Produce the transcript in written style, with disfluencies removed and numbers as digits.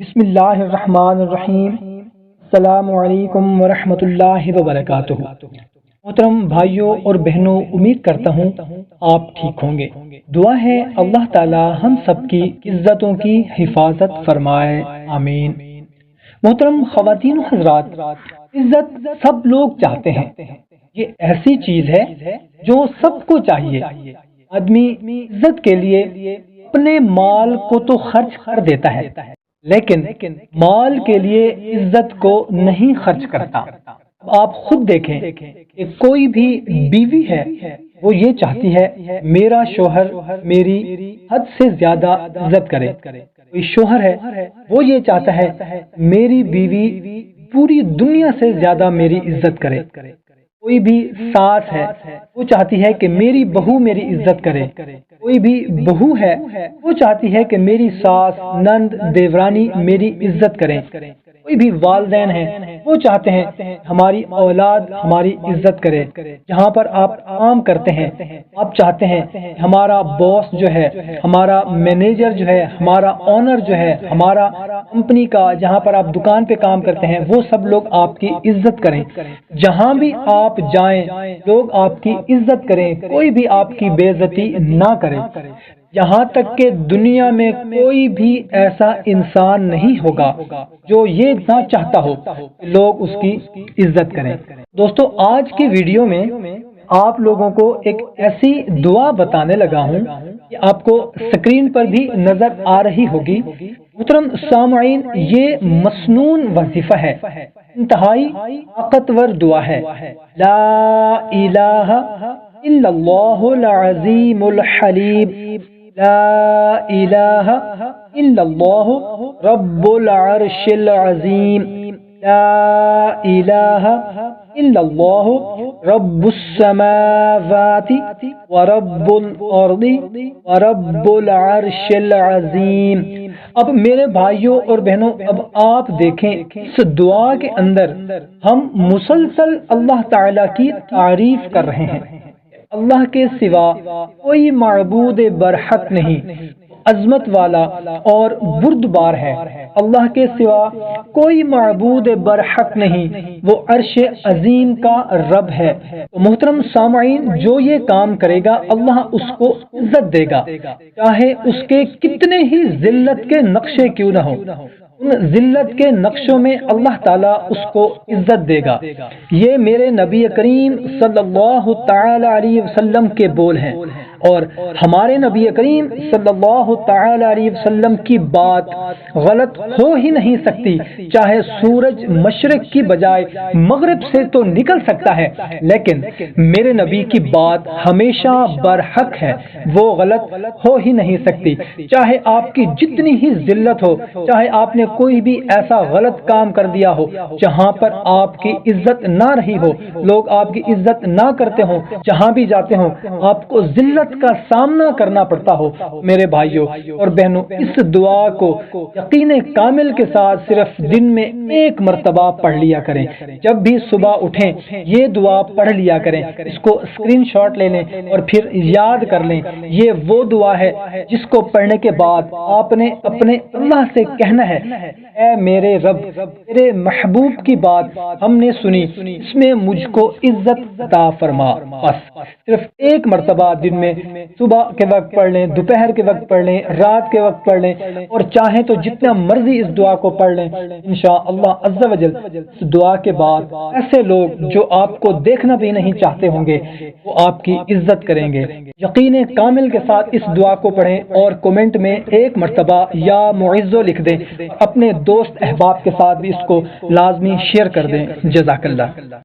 بسم اللہ الرحمن الرحیم۔ السلام علیکم ورحمۃ اللہ وبرکاتہ۔ محترم بھائیوں اور بہنوں، امید کرتا ہوں آپ ٹھیک ہوں گے۔ دعا ہے اللہ تعالی ہم سب کی عزتوں کی حفاظت فرمائے، آمین۔ محترم خواتین و حضرات، عزت سب لوگ چاہتے ہیں۔ یہ ایسی چیز ہے جو سب کو چاہیے۔ آدمی عزت کے لیے اپنے مال کو تو خرچ کر دیتا ہے، لیکن مال کے لیے عزت کو نہیں خرچ کرتا۔ آپ خود دیکھیں کہ کوئی بھی بیوی ہے، وہ یہ چاہتی ہے میرا شوہر میری حد سے زیادہ عزت کرے۔ کوئی شوہر ہے، وہ یہ چاہتا ہے میری بیوی پوری دنیا سے زیادہ میری عزت کرے۔ کوئی بھی ساس ہے، وہ چاہتی ہے کہ میری بہو میری عزت کرے۔ کوئی بھی بہو ہے، وہ چاہتی ہے کہ میری ساس، نند، دیورانی میری عزت کریں۔ کوئی بھی والدین ہیں، وہ چاہتے ہیں ہماری اولاد ہماری عزت کرے۔ جہاں پر آپ کام کرتے ہیں، آپ چاہتے ہیں ہمارا باس جو ہے، ہمارا مینیجر جو ہے، ہمارا آنر جو ہے، ہمارا کمپنی کا جہاں پر آپ دکان پہ کام کرتے ہیں، وہ سب لوگ آپ کی عزت کریں۔ جہاں بھی آپ جائیں، لوگ آپ کی عزت کریں، کوئی بھی آپ کی بے عزتی نہ کرے۔ یہاں تک کہ دنیا میں کوئی بھی ایسا انسان نہیں ہوگا جو یہ نہ چاہتا ہو کہ لوگ اس کی عزت کریں۔ دوستو، آج کی ویڈیو میں آپ لوگوں کو ایک ایسی دعا بتانے لگا ہوں کہ آپ کو سکرین پر بھی نظر آ رہی ہوگی۔ محترم سامعین، یہ مسنون وظیفہ ہے، انتہائی طاقتور دعا ہے۔ لا الہ الا اللہ العظیم الحلیم، لا الہ الا اللہ رب العرش العظیم، لا الہ الا اللہ رب السماوات ورب الارض ورب العرش العظیم۔ اب میرے بھائیوں اور بہنوں، اب آپ دیکھیں اس دعا کے اندر ہم مسلسل اللہ تعالی کی تعریف کر رہے ہیں۔ اللہ کے سوا کوئی معبود برحق نہیں، عظمت والا اور بردبار ہے۔ اللہ کے سوا کوئی معبود برحق نہیں، وہ عرش عظیم کا رب ہے۔ محترم سامعین، جو یہ کام کرے گا اللہ اس کو عزت دے گا، چاہے اس کے کتنے ہی ذلت کے نقشے کیوں نہ ہو۔ ان ذلت کے نقشوں میں اللہ تعالیٰ اس کو عزت دے گا۔ یہ میرے نبی کریم صلی اللہ تعالی علیہ وسلم کے بول ہیں، اور ہمارے نبی کریم صلی اللہ تعالی علیہ وسلم کی بات غلط ہو ہی نہیں سکتی۔ چاہے سورج مشرق کی بجائے مغرب سے تو نکل سکتا ہے، لیکن میرے نبی کی بات ہمیشہ برحق ہے، وہ غلط ہو ہی نہیں سکتی۔ چاہے آپ کی جتنی ہی ذلت ہو، چاہے آپ نے کوئی بھی ایسا غلط کام کر دیا ہو جہاں پر آپ کی عزت نہ رہی ہو، لوگ آپ کی عزت نہ کرتے ہوں، جہاں بھی جاتے ہوں آپ کو ذلت کا سامنا کرنا پڑتا ہو، میرے بھائیوں اور بہنوں، اس دعا کو یقین کامل کے ساتھ صرف دن میں ایک مرتبہ پڑھ لیا کریں۔ جب بھی صبح اٹھیں یہ دعا پڑھ لیا کریں، اس کو اسکرین شاٹ لے لیں اور پھر یاد کر لیں۔ یہ وہ دعا ہے جس کو پڑھنے کے بعد آپ نے اپنے اللہ سے کہنا ہے، اے میرے رب، تیرے محبوب کی بات ہم نے سنی، اس میں مجھ کو عزت عطا فرما۔ بس صرف ایک مرتبہ دن میں صبح کے وقت پڑھ لیں، دوپہر کے وقت پڑھ لیں، رات کے وقت پڑھ لیں، اور چاہیں تو جتنا مرضی اس دعا کو پڑھ لیں۔ انشاءاللہ عز و جل اس دعا کے بعد ایسے لوگ جو آپ کو دیکھنا بھی نہیں چاہتے ہوں گے، وہ آپ کی عزت کریں گے۔ یقین کامل کے ساتھ اس دعا کو پڑھیں اور کومنٹ میں ایک مرتبہ یا معزو لکھ دیں۔ اپنے دوست احباب کے ساتھ بھی اس کو لازمی شیئر کر دیں۔ جزاک اللہ۔